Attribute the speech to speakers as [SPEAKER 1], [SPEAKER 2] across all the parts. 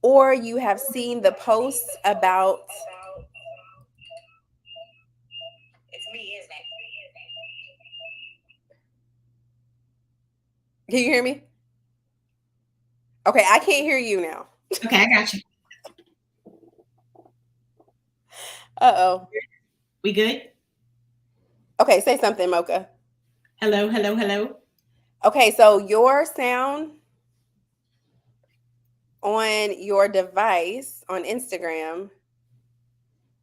[SPEAKER 1] or you have seen the posts about.
[SPEAKER 2] It's me, isn't it?
[SPEAKER 1] Can you hear me? Okay, I can't hear you now.
[SPEAKER 2] Okay, I got you.
[SPEAKER 1] Uh-oh.
[SPEAKER 2] We good?
[SPEAKER 1] Okay, say something, Mocha.
[SPEAKER 2] Hello, hello, hello.
[SPEAKER 1] Okay, so your sound on your device on Instagram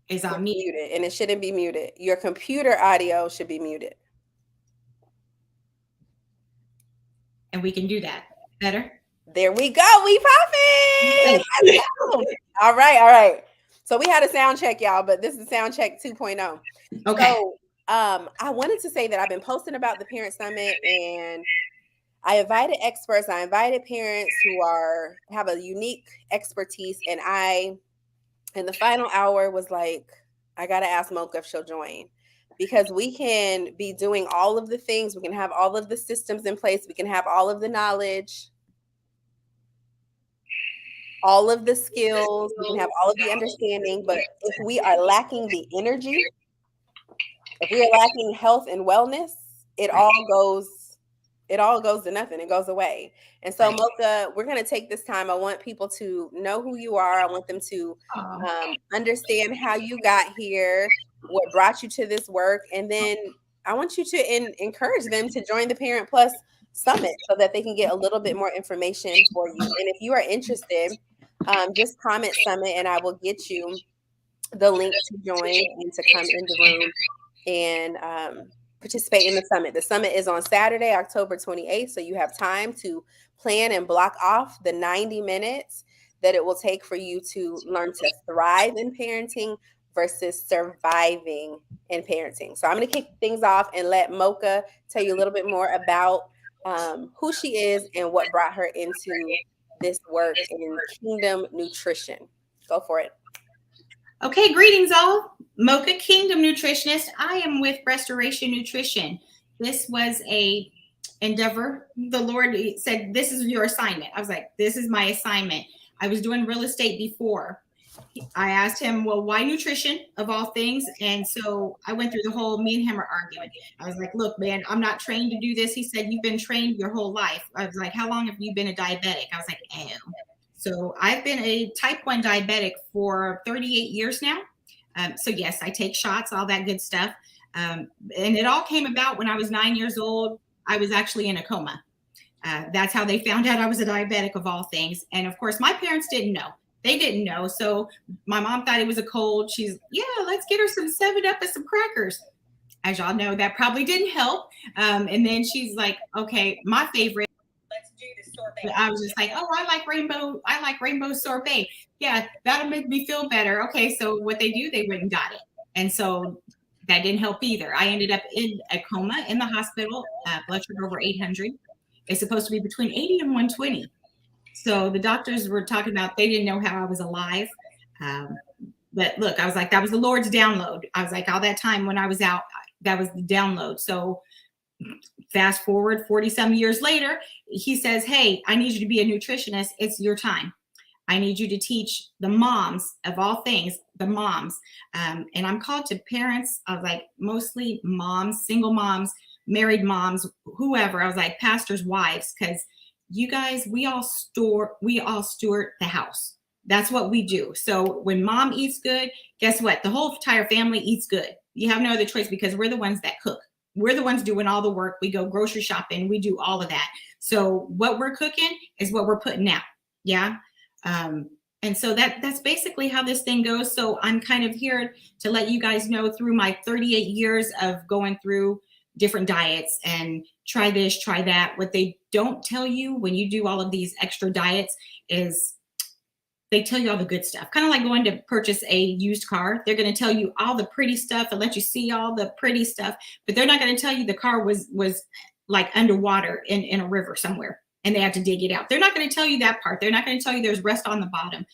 [SPEAKER 2] Is
[SPEAKER 1] is
[SPEAKER 2] on me,
[SPEAKER 1] muted, and it shouldn't be muted. Your computer audio should be muted.
[SPEAKER 2] and we can do that better.
[SPEAKER 1] There we go. We popping. Let's go. All right, all right. So we had a sound check, y'all, but this is sound check 2.0.
[SPEAKER 2] Okay.
[SPEAKER 1] So I wanted to say that I've been posting about the Parent Summit, and I invited experts. I invited parents who have a unique expertise, and I in the final hour was like, I gotta ask Mocha if she'll join. Because we can be doing all of the things, we can have all of the systems in place, we can have all of the knowledge, all of the skills, we can have all of the understanding, but if we are lacking the energy, if we are lacking health and wellness, it
[SPEAKER 2] Right,
[SPEAKER 1] all goes it all goes to nothing. It goes away. And so,
[SPEAKER 2] right.
[SPEAKER 1] Mocha, we're going to take this time. I want people to know who you are. I want them to
[SPEAKER 2] Oh,
[SPEAKER 1] understand how you got here, what brought you to this work, and then I want you to encourage them to join the Parent Plus Summit so that they can get a little bit more information for you. And if you are interested, just comment Summit, and I will get you the link to join and to come in the room and participate in the summit. The summit is on Saturday, October 28th. So you have time to plan and block off the 90 minutes that it will take for you to learn to thrive in parenting versus surviving in parenting. So I'm going to kick things off and let Mocha tell you a little bit more about who she is and what brought her into this work in kingdom nutrition. Go for it.
[SPEAKER 2] okay, greetings all. Mocha Kingdom Nutritionist. I am with Restoration Nutrition. This was a endeavor. The Lord said, "This is your assignment." I was like, "This is my assignment." I was doing real estate before. I asked him, "Well, why nutrition of all things?" And so I went through the whole me and him are arguing. I was like, "Look, man, I'm not trained to do this." He said, "You've been trained your whole life." I was like, "How long have you been a diabetic?" I was like, "Oh." So I've been a type 1 diabetic for 38 years now. So yes, I take shots, all that good stuff. And it all came about when I was 9 years old. I was actually in a coma. That's how they found out I was a diabetic of all things. And of course, my parents didn't know. They didn't know. So my mom thought it was a cold. She's, yeah, let's get her some 7-Up and some crackers. As y'all know, that probably didn't help. And then she's like, okay, my favorite. Let's do the sorbet. I was just like, oh, I like rainbow. I like rainbow sorbet. Yeah, that'll make me feel better. Okay, so what they do, they went and got it. And so that didn't help either. I ended up in a coma in the hospital, blood sugar over 800. It's supposed to be between 80 and 120. So the doctors were talking about they didn't know how I was alive. Um, but look, I was like, that was the Lord's download. I was like, all that time when I was out, that was the download. So fast forward 40 some years later, he says, hey, I need you to be a nutritionist. It's your time. I need you to teach the moms of all things, the moms. And I'm called to parents of like mostly moms, single moms, married moms, whoever. I was like pastors' wives, because you guys, we all steward the house. That's what we do. So when mom eats good, guess what? The whole entire family eats good. You have no other choice because we're the ones that cook. We're the ones doing all the work. We go grocery shopping. We do all of that. So what we're cooking is what we're putting out. Yeah. And so that's basically how this thing goes. So I'm kind of here to let you guys know through my 38 years of going through different diets and try this, try that. What they don't tell you when you do all of these extra diets is they tell you all the good stuff. Kind of like going to purchase a used car. They're going to tell you all the pretty stuff and let you see all the pretty stuff, but they're not going to tell you the car was like underwater in a river somewhere and they have to dig it out. They're not going to tell you that part. They're not going to tell you there's rust on the bottom.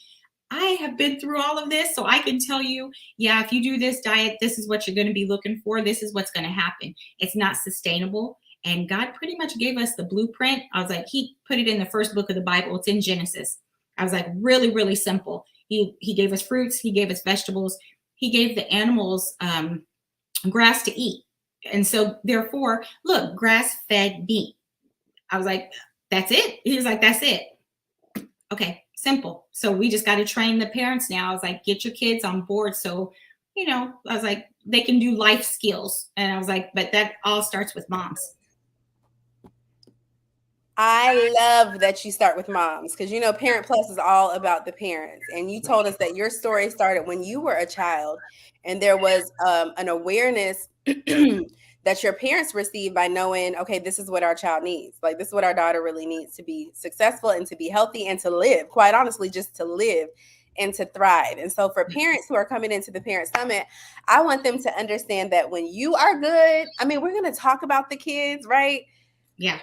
[SPEAKER 2] I have been through all of this, so I can tell you, yeah, if you do this diet, this is what you're going to be looking for. This is what's going to happen. It's not sustainable. And God pretty much gave us the blueprint. I was like, he put it in the first book of the Bible. It's in Genesis. I was like, really, really simple. He gave us fruits. He gave us vegetables. He gave the animals grass to eat. And so therefore, look, grass-fed meat. I was like, that's it. He was like, that's it. Okay, simple. So we just got to train the parents now. I was like, get your kids on board. So, I was like, they can do life skills. And I was like, but that all starts with moms.
[SPEAKER 1] I love that you start with moms because Parent Plus is all about the parents. And you told us that your story started when you were a child, and there was an awareness that your parents received by knowing, okay, this is what our child needs. Like, this is what our daughter really needs to be successful and to be healthy and to live. Quite honestly, just to live and to thrive. And so for parents who are coming into the Parent Summit, I want them to understand that when you are good, I mean, we're going to talk about the kids, right?
[SPEAKER 2] Yeah.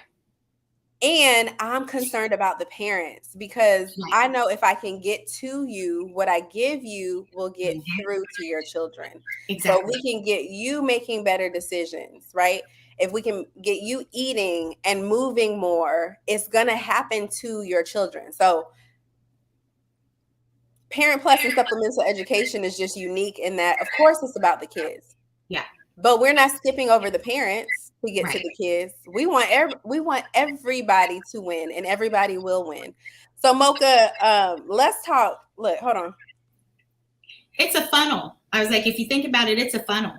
[SPEAKER 1] And I'm concerned about the parents because I know if I can get to you, what I give you will get through to your children.
[SPEAKER 2] Exactly.
[SPEAKER 1] So we can get you making better decisions, right? If we can get you eating and moving more, it's going to happen to your children. So Parent Plus and supplemental education is just unique in that, of course, it's about the kids.
[SPEAKER 2] Yeah.
[SPEAKER 1] But we're not skipping over the parents to get to the kids. We want everybody to win, and everybody will win. So Mocha, let's talk. Look, hold on.
[SPEAKER 2] It's a funnel. I was like, if you think about it, it's a funnel.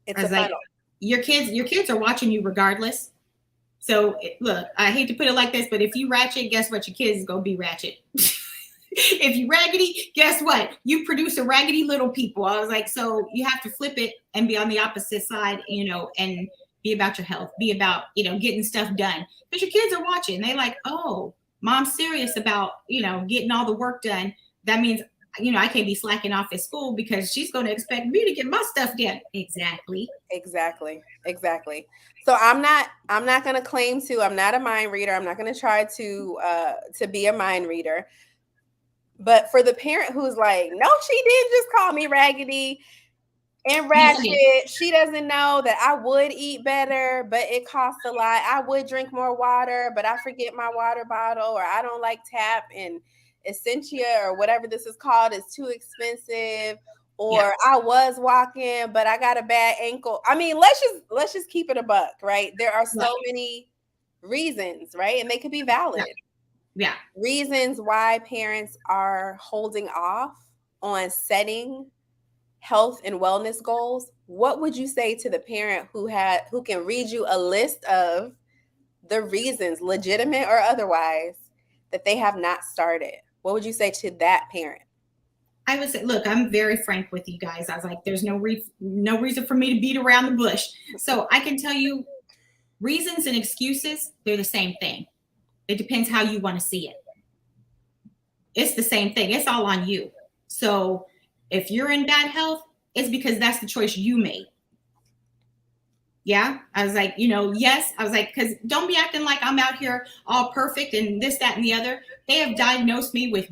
[SPEAKER 1] It's a funnel.
[SPEAKER 2] Your kids are watching you regardless. So look, I hate to put it like this, but if you ratchet, guess what? Your kids is gonna be ratchet. If you raggedy, guess what? You produce a raggedy little people. I was like, so you have to flip it and be on the opposite side, and be about your health, be about, getting stuff done. Because your kids are watching. They like, oh, mom's serious about, getting all the work done. That means, I can't be slacking off at school because she's going to expect me to get my stuff done. Exactly.
[SPEAKER 1] So I'm not going to claim to, I'm not a mind reader. I'm not going to try to be a mind reader. But for the parent who's like, no, she didn't just call me raggedy and ratchet. She doesn't know that I would eat better, but it costs a lot. I would drink more water, but I forget my water bottle, or I don't like tap, and Essentia or whatever this is called is too expensive. Or I was walking, but I got a bad ankle. I mean, let's just keep it a buck, right? There are so many reasons, right? And they could be valid.
[SPEAKER 2] Yeah.
[SPEAKER 1] Reasons why parents are holding off on setting health and wellness goals. What would you say to the parent who can read you a list of the reasons, legitimate or otherwise, that they have not started? What would you say to that parent?
[SPEAKER 2] I would say, look, I'm very frank with you guys. I was like, there's no reason for me to beat around the bush. So I can tell you, reasons and excuses, they're the same thing. It depends how you want to see it. It's the same thing. It's all on you. So if you're in bad health, it's because that's the choice you made. Yeah. I was like, yes. I was like, because don't be acting like I'm out here all perfect and this, that, and the other. They have diagnosed me with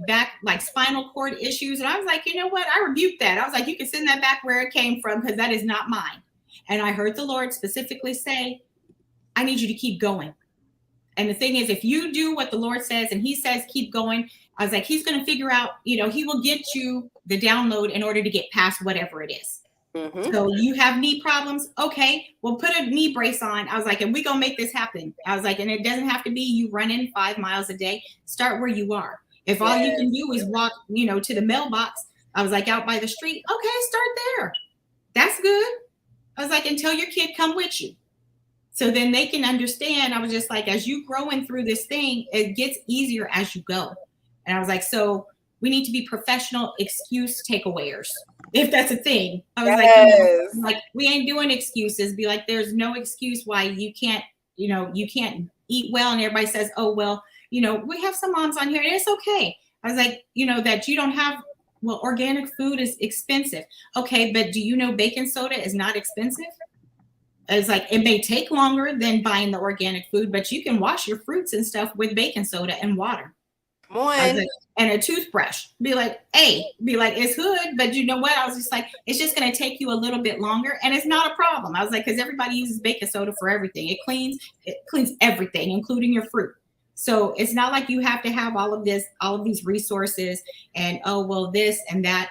[SPEAKER 2] spinal cord issues. And I was like, you know what? I rebuked that. I was like, you can send that back where it came from because that is not mine. And I heard the Lord specifically say, I need you to keep going. And the thing is, if you do what the Lord says and he says, keep going, I was like, he's going to figure out, he will get you the download in order to get past whatever it is. Mm-hmm. So you have knee problems. Okay, well, put a knee brace on. I was like, and we're going to make this happen. I was like, and it doesn't have to be you running 5 miles a day. Start where you are. If all you can do is walk, to the mailbox, I was like, out by the street. Okay, start there. That's good. I was like, and tell your kid come with you. So then they can understand. I was just like, as you growing through this thing, it gets easier as you go. And I was like, so we need to be professional excuse takeawayers, if that's a thing. I was like, we ain't doing excuses. Be like, there's no excuse why you can't eat well. And everybody says, oh, well, we have some moms on here and it's okay. I was like, that you don't have, well, organic food is expensive. Okay, but do you know baking soda is not expensive? It's like, it may take longer than buying the organic food, but you can wash your fruits and stuff with baking soda and water. Like, and a toothbrush. Be like, it's good, but you know what? I was just like, it's just going to take you a little bit longer, and it's not a problem. I was like, because everybody uses baking soda for everything. It cleans everything, including your fruit. So it's not like you have to have all of these resources and, oh, well, this and that.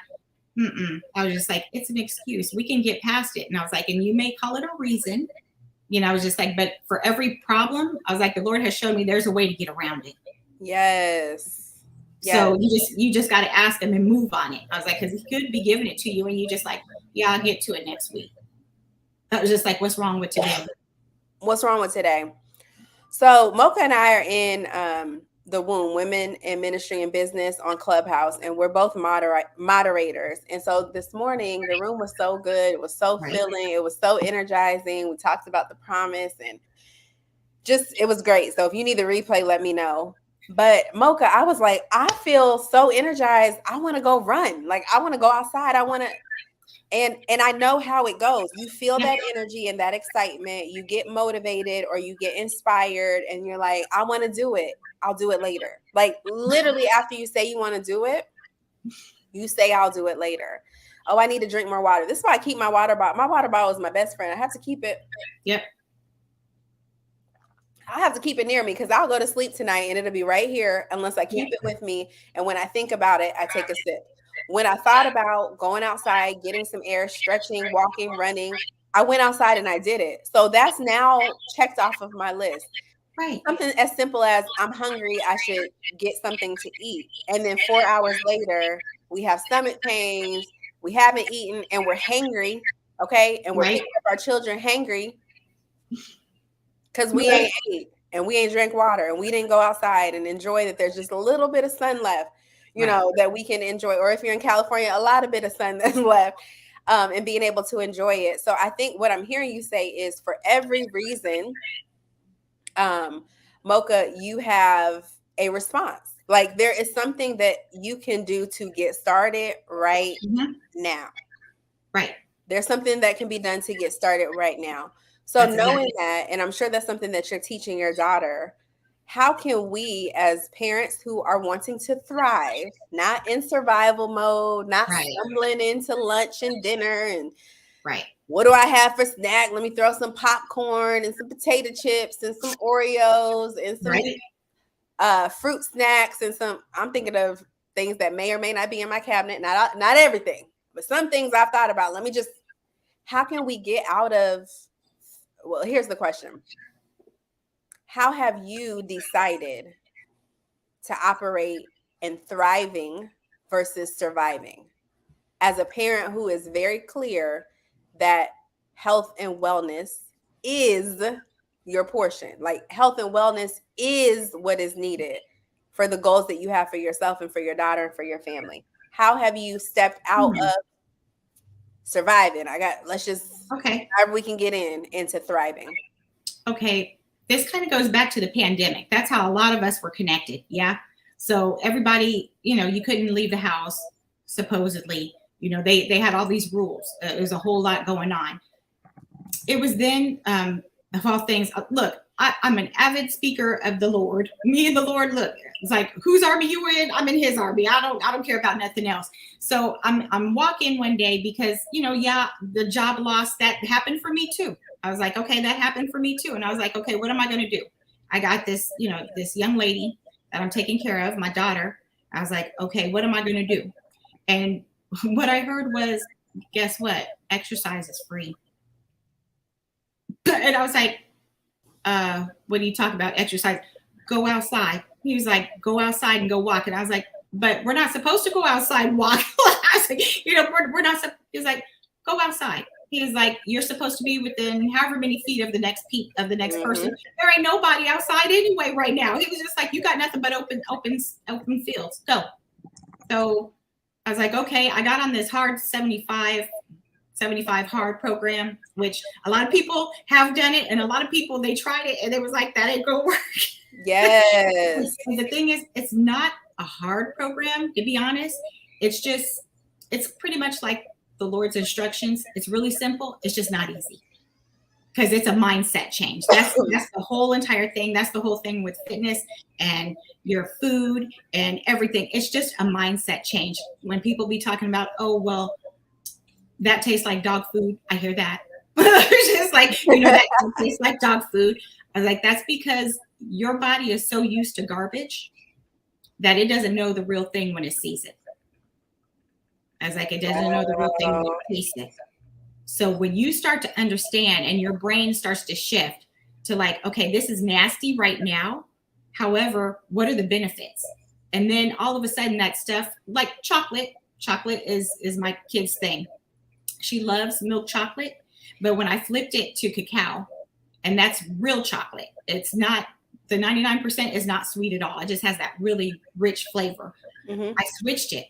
[SPEAKER 2] I was just like, it's an excuse. We can get past it. And I was like, and you may call it a reason. I was just like, but for every problem, I was like, the Lord has shown me there's a way to get around it.
[SPEAKER 1] Yes.
[SPEAKER 2] So you just got to ask him and move on it. I was like, because he could be giving it to you and you just like, yeah, I'll get to it next week. I was just like, what's wrong with today?
[SPEAKER 1] What's wrong with today? So Mocha and I are in the Womb, Women in Ministry and Business on Clubhouse, and we're both moderators. And so this morning, the room was so good. It was so filling. It was so energizing. We talked about the promise and just, it was great. So if you need the replay, let me know. But Mocha, I was like, I feel so energized. I want to go run. Like, I want to go outside. I want to. And I know how it goes. You feel that energy and that excitement. You get motivated or you get inspired and you're like, I want to do it. I'll do it later. Like literally after you say you want to do it, you say I'll do it later. Oh, I need to drink more water. This is why I keep my water bottle. My water bottle is my best friend. I have to keep it.
[SPEAKER 2] Yep.
[SPEAKER 1] I have to keep it near me because I'll go to sleep tonight and it'll be right here unless I keep it with me. And when I think about it, I take a sip. When I thought about going outside, getting some air, stretching, walking, running, I went outside and I did it. So that's now checked off of my list.
[SPEAKER 2] Right.
[SPEAKER 1] Something as simple as I'm hungry, I should get something to eat. And then 4 hours later, we have stomach pains, we haven't eaten, and we're hangry, okay? And we're picking up our children hangry because we ain't ate and we ain't drank water and we didn't go outside and enjoy that there's just a little bit of sun left. That we can enjoy, or if you're in California, a lot of bit of sun that's left, and being able to enjoy it. So I think what I'm hearing you say is for every reason, Mocha, you have a response. Like there is something that you can do to get started right now.
[SPEAKER 2] Right.
[SPEAKER 1] There's something that can be done to get started right now. So knowing that, and I'm sure that's something that you're teaching your daughter, how can we as parents who are wanting to thrive, not in survival mode, not stumbling into lunch and dinner and what do I have for snack? Let me throw some popcorn and some potato chips and some Oreos and some fruit snacks and some, I'm thinking of things that may or may not be in my cabinet. Not everything, but some things I've thought about. How can we get out of, well, here's the question. How have you decided to operate in thriving versus surviving? As a parent who is very clear that health and wellness is your portion. Like health and wellness is what is needed for the goals that you have for yourself and for your daughter and for your family. How have you stepped out of surviving? Let's just, however we can get into thriving.
[SPEAKER 2] Okay. This kind of goes back to the pandemic. That's how a lot of us were connected. Yeah. So everybody, you couldn't leave the house, supposedly. They had all these rules. There's a whole lot going on. It was then, of all things, look, I'm an avid speaker of the Lord. Me and the Lord, look, it's like, whose army you in? I'm in his army. I don't care about nothing else. So I'm walking one day because, the job loss, that happened for me too. I was like, okay, that happened for me too. And I was like, okay, what am I going to do? I got this, this young lady that I'm taking care of, my daughter. I was like, okay, what am I going to do? And what I heard was, guess what? Exercise is free. And I was like, what do you talk about? Exercise? Go outside. He was like, go outside and go walk. And I was like, but we're not supposed to go outside and walk. I was like, we're not. He's like, go outside. He's like, you're supposed to be within however many feet of the next person. There ain't nobody outside anyway right now. He was just like, you got nothing but open fields. Go. So I was like, okay. I got on this hard 75 hard program, which a lot of people have done it. And a lot of people, they tried it and it was like, that ain't gonna work.
[SPEAKER 1] Yes.
[SPEAKER 2] The thing is, it's not a hard program, to be honest. It's pretty much like the Lord's instructions. It's really simple. It's just not easy because it's a mindset change. That's the whole entire thing. That's the whole thing with fitness and your food and everything. It's just a mindset change. When people be talking about, oh, well, that tastes like dog food. I hear that. It's just like, that tastes like dog food. I was like, that's because your body is so used to garbage that it doesn't know the real thing when it sees it. I was like, it doesn't know the real thing when it tastes it. So when you start to understand and your brain starts to shift to like, okay, this is nasty right now. However, what are the benefits? And then all of a sudden that stuff, like chocolate is my kid's thing. She loves milk chocolate. But when I flipped it to cacao, and that's real chocolate, it's not, the 99% is not sweet at all. It just has that really rich flavor. I switched it.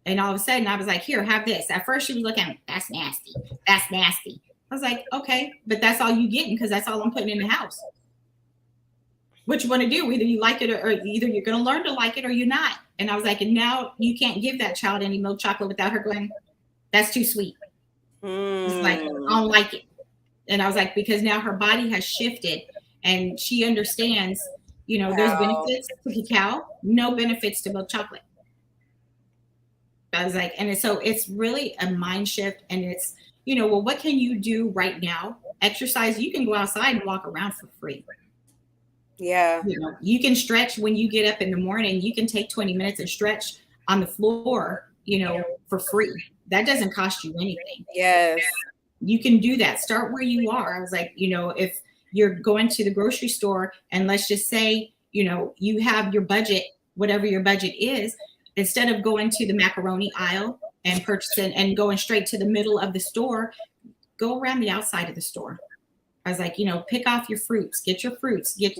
[SPEAKER 2] And all of a sudden I was like, here, have this. At first she was looking at me, that's nasty. That's nasty. I was like, okay, but that's all you getting because that's all I'm putting in the house. What you want to do, either you like it or either you're going to learn to like it or you're not. And I was like, and now you can't give that child any milk chocolate without her going, that's too sweet. It's like, I don't like it. And I was like, because now her body has shifted and she understands, you know, there's benefits to cacao, no benefits to milk chocolate. I was like, and so it's really a mind shift. And it's, you know, well, what can you do right now? Exercise. You can go outside and walk around for free.
[SPEAKER 1] Yeah.
[SPEAKER 2] You know, you can stretch when you get up in the morning. You can take 20 minutes and stretch on the floor, you know, for free. That doesn't cost you anything.
[SPEAKER 1] Yes.
[SPEAKER 2] You can do that. Start where you are. I was like, you know, if you're going to the grocery store and let's just say, you know, you have your budget, whatever your budget is, instead of going to the macaroni aisle and purchasing and going straight to the middle of the store, go around the outside of the store. I was like, you know, pick off your fruits, get your fruits, get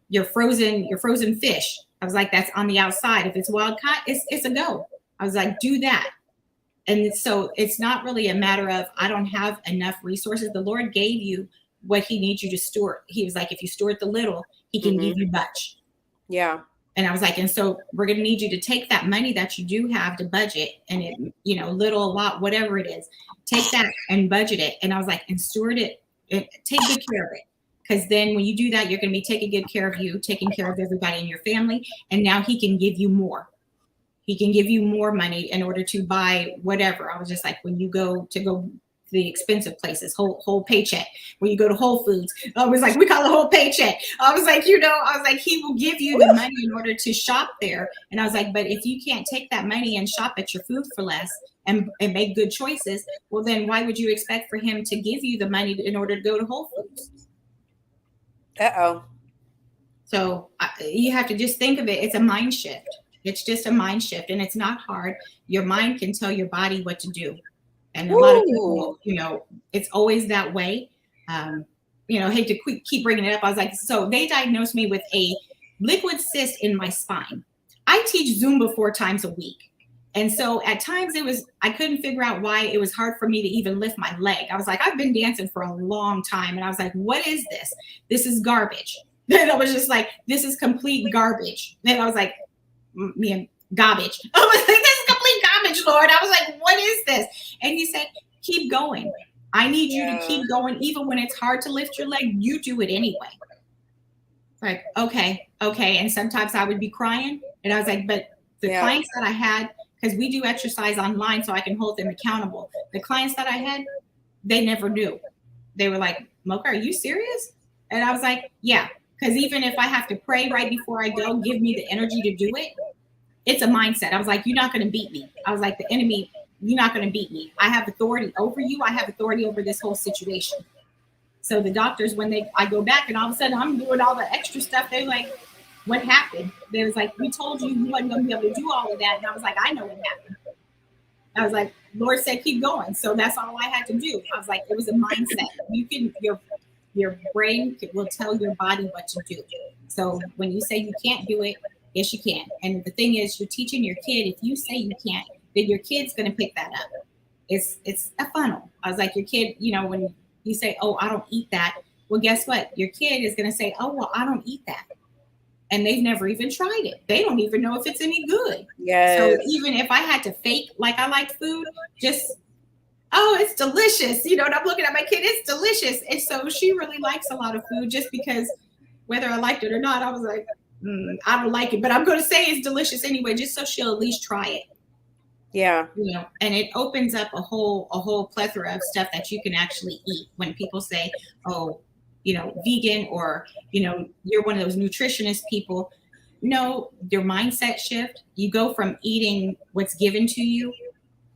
[SPEAKER 2] your frozen fish. I was like, that's on the outside. If it's wild caught, it's a go. I was like, do that. And so it's not really a matter of, I don't have enough resources. The Lord gave you what he needs you to steward. He was like, if you steward the little, he can give you much.
[SPEAKER 1] Yeah.
[SPEAKER 2] And I was like, and so we're going to need you to take that money that you do have to budget and it, you know, little, a lot, whatever it is, take that and budget it. And I was like, and steward it, take good care of it. Because then when you do that, you're going to be taking good care of you, taking care of everybody in your family. And now he can give you more. He can give you more money in order to buy whatever. I was just like, when you go to the expensive places, whole paycheck. When you go to Whole Foods, I was like, we call it whole paycheck. I was like, you know, I was like, he will give you the money in order to shop there. And I was like, but if you can't take that money and shop at your food for less and make good choices, well, then why would you expect for him to give you the money in order to go to Whole Foods? So you have to just think of it. It's a mind shift. It's just a mind shift and it's not hard. Your mind can tell your body what to do. And a lot of people, you know, it's always that way. You know, I hate to keep bringing it up. I was like, so they diagnosed me with a liquid cyst in my spine. I teach Zumba 4 times a week. And so at times I couldn't figure out why it was hard for me to even lift my leg. I was like, I've been dancing for a long time. And I was like, what is this? This is garbage. And I was just like, this is complete garbage. And I was like, me and garbage. I was like, this is complete garbage, Lord. I was like, what is this? And he said, keep going. I need you to keep going. Even when it's hard to lift your leg, you do it anyway. Like, okay. And sometimes I would be crying. And I was like, but the clients that I had, because we do exercise online so I can hold them accountable. The clients that I had, they never knew. They were like, Mocha, are you serious? And I was like, yeah. Because even if I have to pray right before I go, give me the energy to do it. It's a mindset. I was like, you're not going to beat me. I was like, the enemy, you're not going to beat me. I have authority over you. I have authority over this whole situation. So the doctors, when I go back and all of a sudden I'm doing all the extra stuff, they're like, what happened? They was like, we told you you wasn't going to be able to do all of that. And I was like, I know what happened. I was like, Lord said, keep going. So that's all I had to do. I was like, it was a mindset. Your brain will tell your body what to do. So when you say you can't do it, yes, you can. And the thing is, you're teaching your kid, if you say you can't, then your kid's going to pick that up. It's a funnel. I was like, your kid, you know, when you say, oh, I don't eat that. Well, guess what? Your kid is going to say, oh, well, I don't eat that. And they've never even tried it. They don't even know if it's any good.
[SPEAKER 1] Yes.
[SPEAKER 2] So even if I had to fake like I liked food, just, oh, it's delicious. You know, and I'm looking at my kid, it's delicious. And so she really likes a lot of food just because whether I liked it or not, I was like, I don't like it, but I'm going to say it's delicious anyway, just so she'll at least try it.
[SPEAKER 1] Yeah.
[SPEAKER 2] You know, and it opens up a whole plethora of stuff that you can actually eat when people say, oh, vegan, or, you're one of those nutritionist people. No, your mindset shift. You go from eating what's given to you.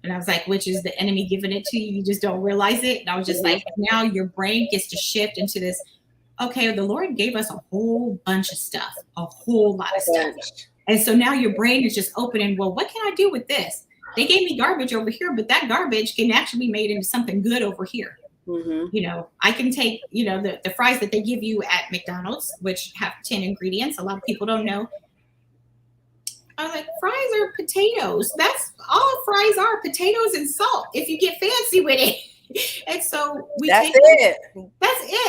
[SPEAKER 2] And I was like, which is the enemy giving it to you. You just don't realize it. And I was just like, now your brain gets to shift into this. Okay, the Lord gave us a whole bunch of stuff, a whole lot of stuff. And so now your brain is just opening, well, what can I do with this? They gave me garbage over here, but that garbage can actually be made into something good over here. I can take, the fries that they give you at McDonald's, which have 10 ingredients. A lot of people don't know. I was like, fries are potatoes. That's all fries are, potatoes and salt, if you get fancy with it. And so that's it.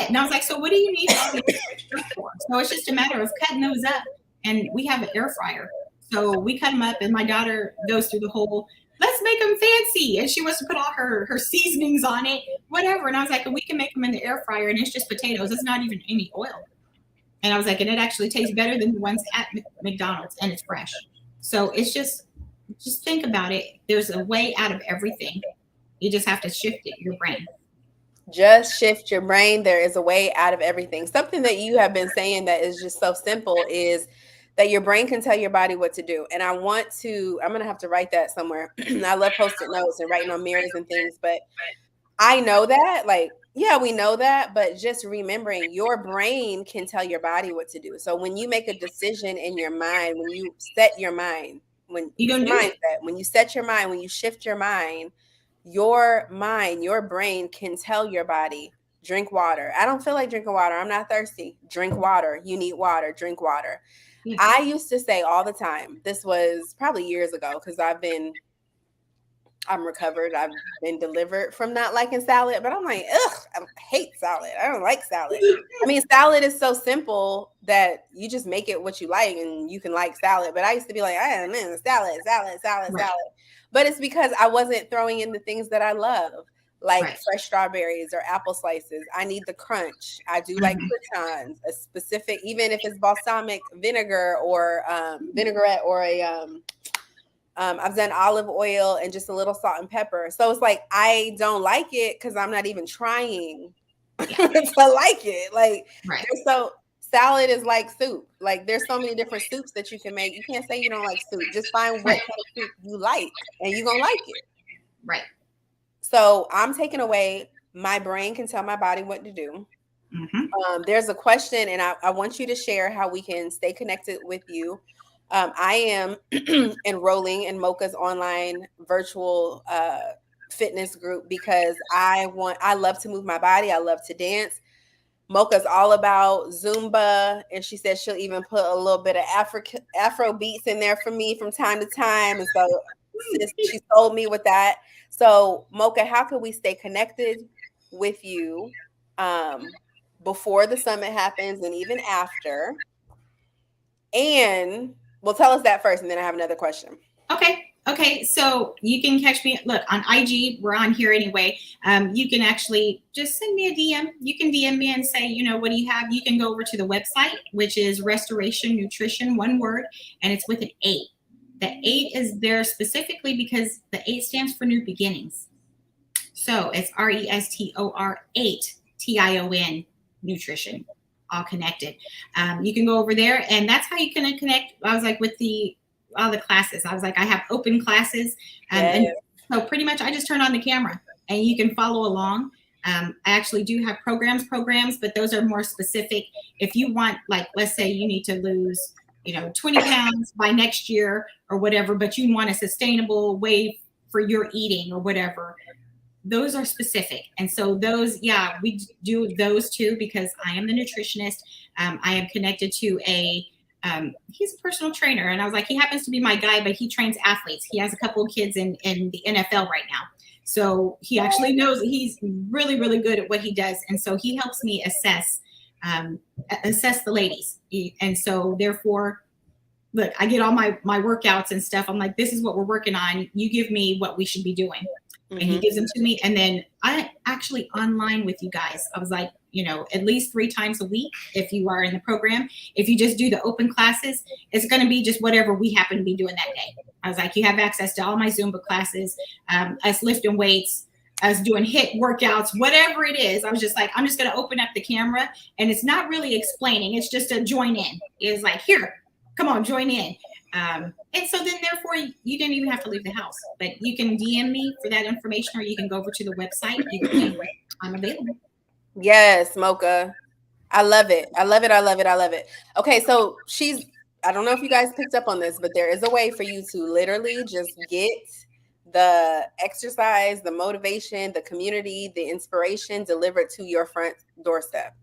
[SPEAKER 2] And I was like, so what do you need all the extra for? So it's just a matter of cutting those up. And we have an air fryer. So we cut them up, and my daughter goes through the whole, let's make them fancy. And she wants to put all her seasonings on it, whatever. And I was like, we can make them in the air fryer, and it's just potatoes. It's not even any oil. And I was like, and it actually tastes better than the ones at McDonald's, and it's fresh. So it's just think about it. There's a way out of everything. You just have to shift it, your brain.
[SPEAKER 1] Just shift your brain. There is a way out of everything. Something that you have been saying that is just so simple is that your brain can tell your body what to do. And I'm going to have to write that somewhere. I love Post-it notes and writing on mirrors and things, but I know that, we know that, but just remembering your brain can tell your body what to do. So when you make a decision in your mind, when you set your mind, when you set your mind, when you shift your mind, your brain can tell your body, drink water. I don't feel like drinking water. I'm not thirsty. Drink water. You need water. Drink water. Yeah. I used to say all the time, this was probably years ago, because I'm recovered. I've been delivered from not liking salad, but I'm like, I hate salad. I don't like salad. I mean, salad is so simple that you just make it what you like and you can like salad. But I used to be like, salad. But it's because I wasn't throwing in the things that I love, like fresh strawberries or apple slices. I need the crunch. I do like croutons, a specific, even if it's balsamic vinegar or vinaigrette or I've done olive oil and just a little salt and pepper. So it's like, I don't like it because I'm not even trying to like it. So salad is like soup. Like there's so many different soups that you can make. You can't say you don't like soup. Just find what kind of soup you like and you're going to like it.
[SPEAKER 2] Right.
[SPEAKER 1] So I'm taking away, my brain can tell my body what to do. There's a question, and I want you to share how we can stay connected with you. I am enrolling in Mocha's online virtual fitness group because I love to move my body. I love to dance. Mocha's all about Zumba, and she said she'll even put a little bit of Afro beats in there for me from time to time. And so she sold me with that. So Mocha, how can we stay connected with you before the summit happens and even after? And well, tell us that first, and then I have another question.
[SPEAKER 2] Okay. So you can catch me, look, on IG. We're on here anyway. You can actually just send me a DM. You can DM me and say, what do you have? You can go over to the website, which is Restoration Nutrition, one word, and it's with an 8. The 8 is there specifically because the 8 stands for new beginnings. So it's RESTOR 8 TION nutrition, all connected. You can go over there, and that's how you can connect. I was like, with all the classes, I was like, I have open classes. And so pretty much I just turn on the camera and you can follow along. I actually do have programs, but those are more specific. If you want, like, let's say you need to lose, 20 pounds by next year or whatever, but you want a sustainable way for your eating or whatever, those are specific. And so those, we do those too, because I am the nutritionist. I am connected to he's a personal trainer. And I was like, he happens to be my guy, but he trains athletes. He has a couple of kids in the NFL right now. So he actually knows, he's really, really good at what he does. And so he helps me assess the ladies. And so therefore, look, I get all my workouts and stuff. I'm like, this is what we're working on. You give me what we should be doing. And he gives them to me. And then I actually online with you guys. I was like, at least 3 times a week, if you are in the program. If you just do the open classes, it's going to be just whatever we happen to be doing that day. I was like, you have access to all my Zumba classes, us lifting weights, I was doing HIIT workouts, whatever it is. I was just like, I'm just going to open up the camera, and it's not really explaining. It's just a join in. It's like, here, come on, join in. And so then therefore you didn't even have to leave the house, but you can DM me for that information, or you can go over to the website. I'm available.
[SPEAKER 1] Yes, Mocha. I love it. I love it. I love it. I love it. Okay, so I don't know if you guys picked up on this, but there is a way for you to literally just get the exercise, the motivation, the community, the inspiration delivered to your front doorstep.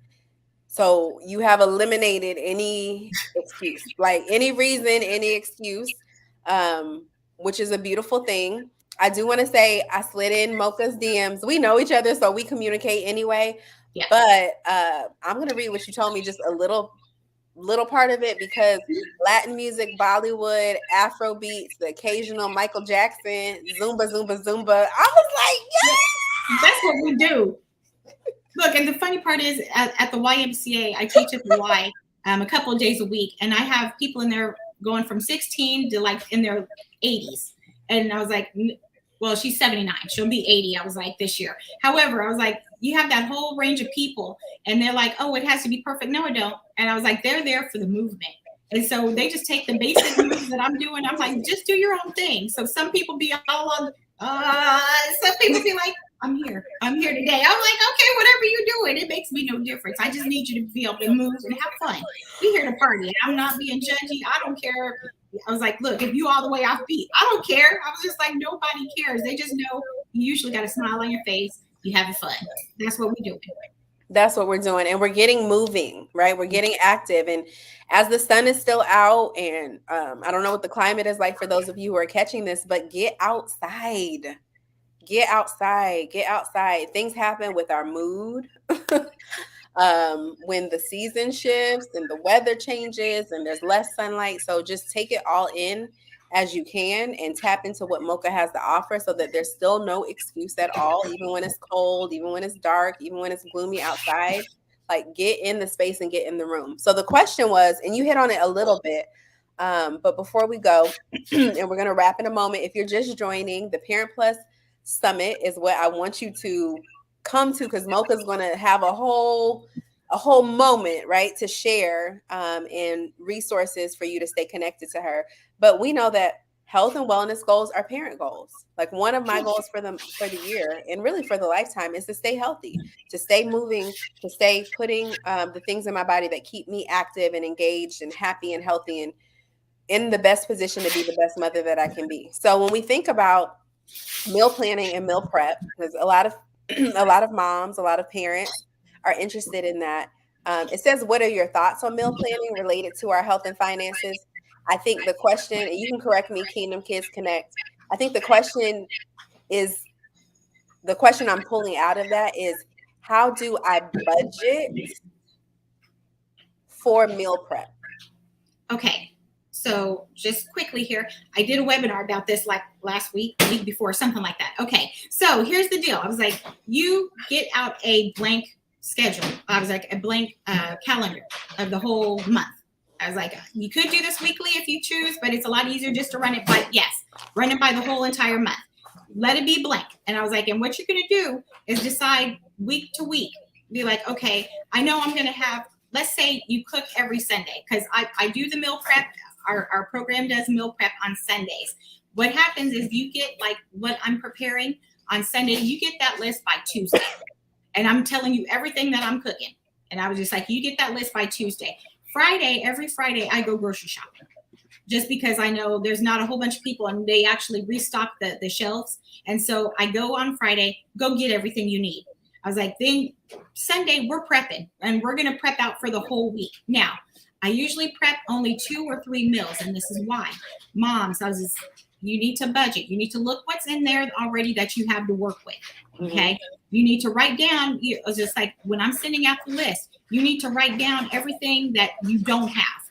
[SPEAKER 1] So you have eliminated any excuse, like any reason, any excuse, which is a beautiful thing. I do want to say I slid in Mocha's DMs. We know each other, so we communicate anyway.
[SPEAKER 2] Yeah.
[SPEAKER 1] But I'm gonna read what you told me, just a little part of it, because Latin music, Bollywood, Afro beats, the occasional Michael Jackson, Zumba, Zumba, Zumba. I was like, yeah,
[SPEAKER 2] that's what we do. Look, and the funny part is at the YMCA, I teach at the Y a couple of days a week, and I have people in there going from 16 to like in their 80s. And I was like, well, she's 79. She'll be 80. I was like, this year. However, I was like, you have that whole range of people, and they're like, oh, it has to be perfect. No, it don't. And I was like, they're there for the movement. And so they just take the basic moves that I'm doing. I'm like, just do your own thing. So some people be all on, some people be like, I'm here today. I'm like, okay, whatever you're doing, it makes me no difference. I just need you to be able to move and have fun. We're here to party. I'm not being judgy. I don't care. I was like, look, if you all the way off beat, I don't care. I was just like, nobody cares. They just know you usually got a smile on your face. You having fun. That's what we do.
[SPEAKER 1] That's what we're doing. And we're getting moving, right? We're getting active. And as the sun is still out, and I don't know what the climate is like for those of you who are catching this, but get outside. Get outside. Get outside. Things happen with our mood. When the season shifts and the weather changes and there's less sunlight. So just take it all in as you can and tap into what Mocha has to offer, so that there's still no excuse at all, even when it's cold, even when it's dark, even when it's gloomy outside. Like, get in the space and get in the room. So the question was, and you hit on it a little bit, but before we go, and we're going to wrap in a moment, if you're just joining, the Parent Plus Summit is what I want you to come to, because Mocha's going to have a whole moment, right, to share and resources for you to stay connected to her. But we know that health and wellness goals are parent goals. Like, one of my goals for the year, and really for the lifetime, is to stay healthy, to stay moving, to stay putting the things in my body that keep me active and engaged and happy and healthy and in the best position to be the best mother that I can be. So when we think about meal planning and meal prep, because a lot of moms, a lot of parents are interested in that. It says, what are your thoughts on meal planning related to our health and finances? I think the question, and you can correct me, Kingdom Kids Connect, I think the question I'm pulling out of that is, how do I budget for meal prep?
[SPEAKER 2] Okay. So just quickly here, I did a webinar about this like last week, the week before, something like that. Okay. So here's the deal. I was like, you get out a blank schedule. I was like, a blank calendar of the whole month. I was like, you could do this weekly if you choose, but it's a lot easier just to run it by the whole entire month. Let it be blank. And I was like, and what you're going to do is decide week to week. Be like, okay, I know I'm going to have, let's say you cook every Sunday, because I do the meal prep. Our program does meal prep on Sundays. What happens is you get like what I'm preparing on Sunday, you get that list by Tuesday. And I'm telling you everything that I'm cooking. And I was just like, you get that list by Tuesday. Every Friday, I go grocery shopping. Just because I know there's not a whole bunch of people and they actually restock the shelves. And so I go on Friday, go get everything you need. I was like, then Sunday we're prepping, and we're going to prep out for the whole week. Now, I usually prep only 2 or 3 meals, and this is why. Moms, you need to budget. You need to look what's in there already that you have to work with, okay? Mm-hmm. You need to write down, just like when I'm sending out the list, you need to write down everything that you don't have.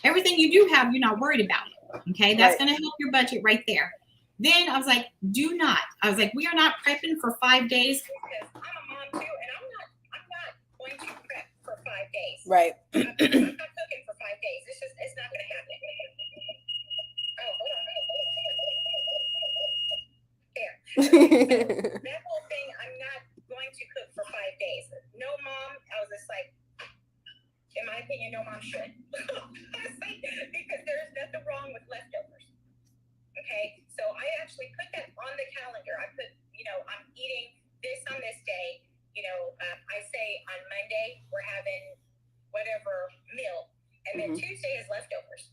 [SPEAKER 2] Everything you do have, you're not worried about it, okay? That's going to help your budget right there. Then I was like, we are not prepping for 5 days. Because I'm a mom too, and I'm not going to prep for 5 days.
[SPEAKER 1] Right.
[SPEAKER 2] I'm not cooking for 5 days. It's not going to happen. Oh, hold on. There. That whole thing my opinion, no mom should. Because there's nothing wrong with leftovers. Okay, so I actually put that on the calendar. I put, I'm eating this on this day. I say on Monday we're having whatever meal, and then Tuesday is leftovers.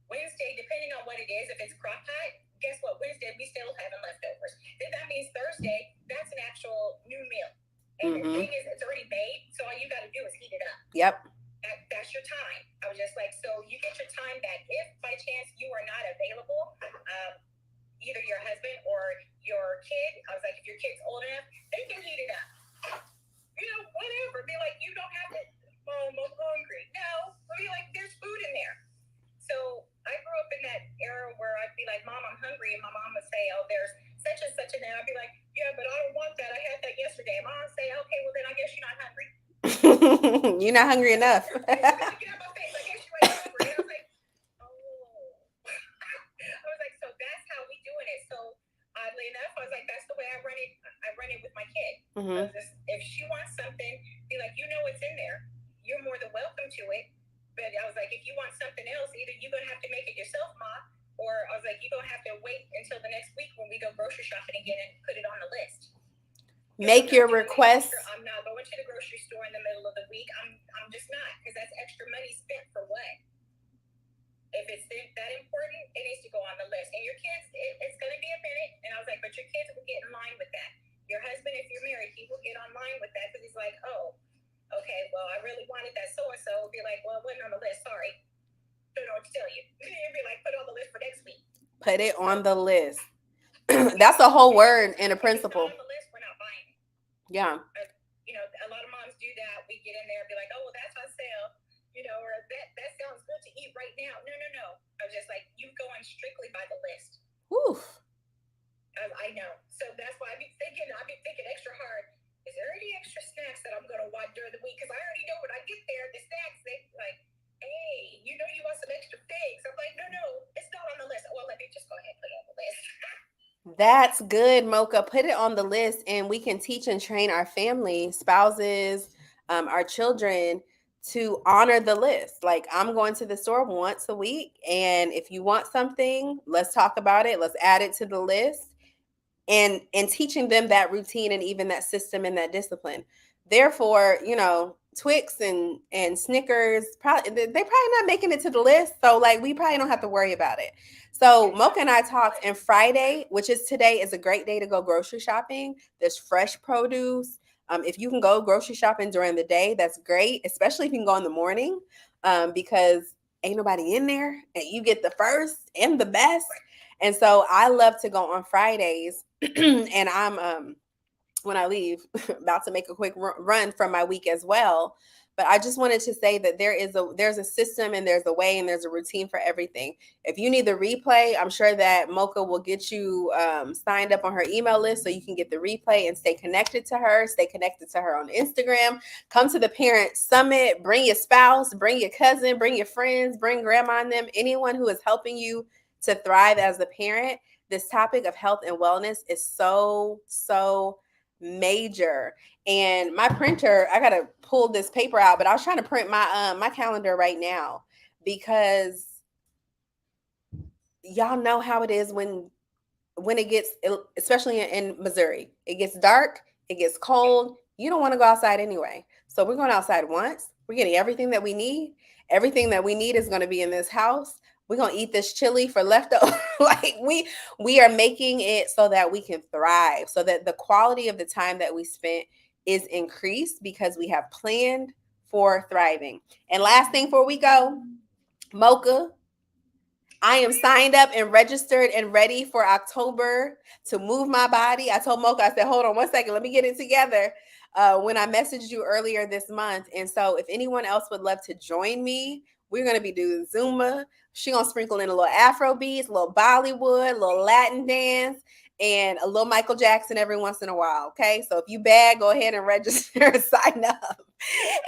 [SPEAKER 2] Wednesday, depending on what it is, if it's crock pot, guess what? Wednesday we still having leftovers. Then that means Thursday, that's an actual new meal. And the thing is, it's already made, so all you got to do is heat it up.
[SPEAKER 1] Yep.
[SPEAKER 2] That's your time. I was just like, so you get your time back. If by chance you are not available, either your husband or your kid, I was like, if your kid's old enough, they can heat it up. Whatever. Be like, you don't have to, Mom, I'm hungry. No. Be like, there's food in there. So I grew up in that era where I'd be like, Mom, I'm hungry. And my mom would say, oh, there's such and such in there. I'd be like, yeah, but I don't want that. I had that yesterday. Mom would say, okay, well, then I guess you're not hungry.
[SPEAKER 1] You're not hungry enough.
[SPEAKER 2] Get out my face. I guess you ain't hungry. I was like, oh. I was like, so that's how we doing it. So oddly enough, I was like, that's the way I run it. I run it with my kid. If she wants something, be like, it's in there. You're more than welcome to it. But I was like, if you want something else, either you're gonna have to make it yourself, Ma, or I was like, you're gonna have to wait until the next week when we go grocery shopping again and put it on the list.
[SPEAKER 1] Make your request.
[SPEAKER 2] I'm not going to the grocery store in the middle of the week. I'm just not, because that's extra money spent for what? If it's that important, it needs to go on the list. And your kids, it's going to be a minute. And I was like, but your kids will get in line with that. Your husband, if you're married, he will get online with that, because he's like, oh, okay, well, I really wanted that so-and-so. Be like, well, it wasn't on the list. Sorry. Don't know what to tell you. You'd be like, put it on the list for next week.
[SPEAKER 1] Put it on the list. That's a whole word and a principle.
[SPEAKER 2] If it's not on the list, we're not buying it.
[SPEAKER 1] Yeah.
[SPEAKER 2] A lot of moms do that. We get in there and be like, oh, well, that's on sale. Or that sounds good to eat right now. No. I was just like, you going strictly by the list.
[SPEAKER 1] Woof.
[SPEAKER 2] I know. So that's why I've been thinking extra hard. Is there any extra snacks that I'm going to want during the week? Because I already know when I get there, the snacks, they like, hey, you want some extra things. I'm like, no, it's not on the list. Well, let me just go ahead and put it on the list.
[SPEAKER 1] That's good, Mocha. Put it on the list, and we can teach and train our family, spouses, our children to honor the list. Like, I'm going to the store once a week, and if you want something, let's talk about it. Let's add it to the list, and teaching them that routine and even that system and that discipline. Therefore, Twix and Snickers, they're probably not making it to the list. So like, we probably don't have to worry about it. So Mocha and I talked, and Friday, which is today, is a great day to go grocery shopping. There's fresh produce. If you can go grocery shopping during the day, that's great, especially if you can go in the morning, because ain't nobody in there and you get the first and the best. And so I love to go on Fridays and I'm, when I leave, about to make a quick run from my week as well. But I just wanted to say that there's a system and there's a way and there's a routine for everything. If you need the replay, I'm sure that Mocha will get you signed up on her email list so you can get the replay and stay connected to her, on Instagram. Come to the Parent Summit. Bring your spouse, bring your cousin, bring your friends, bring grandma and them, anyone who is helping you to thrive as a parent. This topic of health and wellness is so major. And my printer, I gotta pull this paper out, but I was trying to print my calendar right now, because y'all know how it is when it gets, especially in Missouri, it gets dark, it gets cold, you don't want to go outside anyway. So we're going outside once, we're getting everything that we need. Everything that we need is going to be in this house. We're going to eat this chili for leftover. Like, we are making it so that we can thrive, so that the quality of the time that we spent is increased because we have planned for thriving. And last thing before we go, Mocha, I am signed up and registered and ready for October to move my body. I told Mocha, I said, hold on one second, let me get it together, when I messaged you earlier this month. And so if anyone else would love to join me, we're going to be doing Zumba. She's going to sprinkle in a little Afro beats, a little Bollywood, a little Latin dance, and a little Michael Jackson every once in a while. Okay. So if you bad, go ahead and register and sign up.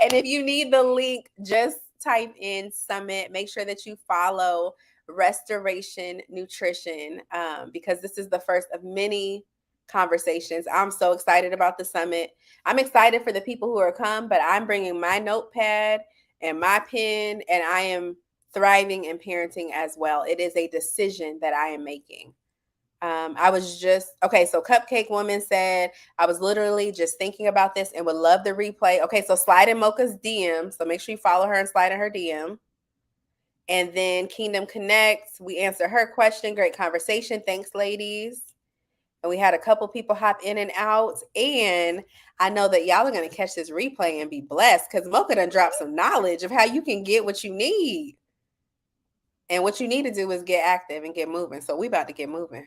[SPEAKER 1] And if you need the link, just type in Summit. Make sure that you follow Restoration Nutrition, because this is the first of many conversations. I'm so excited about the summit. I'm excited for the people who are come, but I'm bringing my notepad and my pen, and I am thriving in parenting as well. It is a decision that I am making. I was just okay. So Cupcake Woman said I was literally just thinking about this and would love the replay. Okay, so slide in Mocha's DM. So make sure you follow her and slide in her DM. And then Kingdom Connects, we answered her question. Great conversation. Thanks, ladies. And we had a couple people hop in and out. And I know that y'all are going to catch this replay and be blessed because Mocha done dropped some knowledge of how you can get what you need. And what you need to do is get active and get moving. So we about to get moving.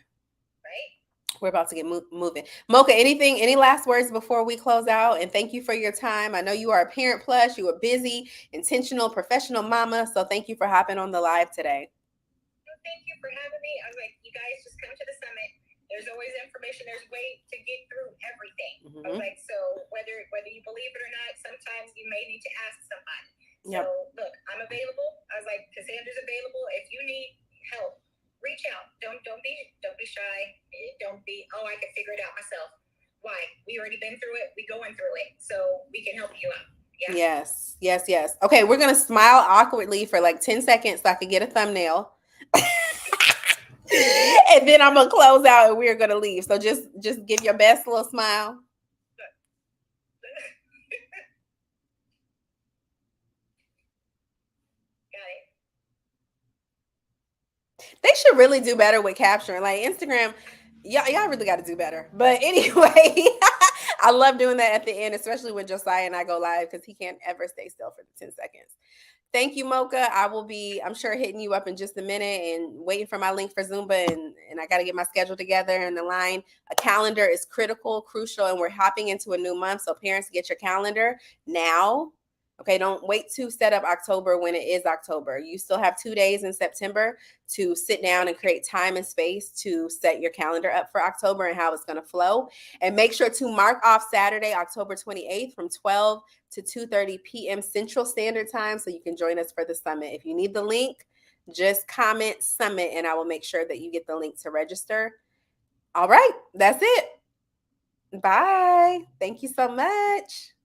[SPEAKER 1] Right? We're about to get moving. Mocha, any last words before we close out? And thank you for your time. I know you are a Parent Plus. You are busy, intentional, professional mama. So thank you for hopping on the live today.
[SPEAKER 2] Thank you for having me. I was like, you guys just come to the summit. There's always information. There's a way to get through everything. Mm-hmm. I was like, so whether you believe it or not, sometimes you may need to ask somebody. Yep. So look, I'm available. I was like, Cassandra's available. If you need help, reach out. Don't be shy. Don't be, oh, I can figure it out myself. Why? We already been through it. We going through it. So we can help you out. Yeah.
[SPEAKER 1] Yes. Okay, we're gonna smile awkwardly for like 10 seconds so I can get a thumbnail. And then I'm gonna close out and we're gonna leave. So just give your best little smile. They should really do better with capturing. Like Instagram, y'all really got to do better. But anyway, I love doing that at the end, especially when Josiah and I go live because he can't ever stay still for the 10 seconds. Thank you, Mocha. I will be, I'm sure, hitting you up in just a minute and waiting for my link for Zumba. And I got to get my schedule together and the line. A calendar is crucial, and we're hopping into a new month. So parents, get your calendar now. Okay, don't wait to set up October when it is October. You still have 2 days in September to sit down and create time and space to set your calendar up for October and how it's going to flow. And make sure to mark off Saturday, October 28th from 12 to 2:30 p.m. Central Standard Time so you can join us for the summit. If you need the link, just comment summit and I will make sure that you get the link to register. All right, that's it. Bye. Thank you so much.